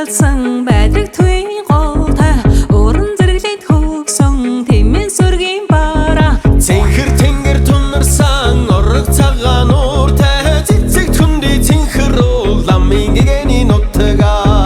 шалсан байдраг төвийн голтой уран зэрэглээд хөгсөн тэмэн сүргийн бараа цэнхэр тэнгэр тунарсан орог цагаан ууртай цэцэг түндий цэнхэр ламын гэгэний нутгаа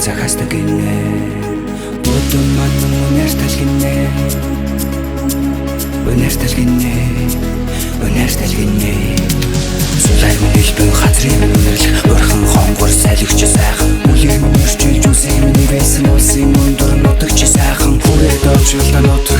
Захаас тагинэ Будун манн үнэртэлгинэ Үнэртэлгинэ Сулай мэлбэн хазрын үнэрлэх Өрхөн хонгор салхич сайхан Үлэр мөрчилж үсэг миний байсан улсын өндөр нутагч сайхан Хүрээд орчулдан нутаг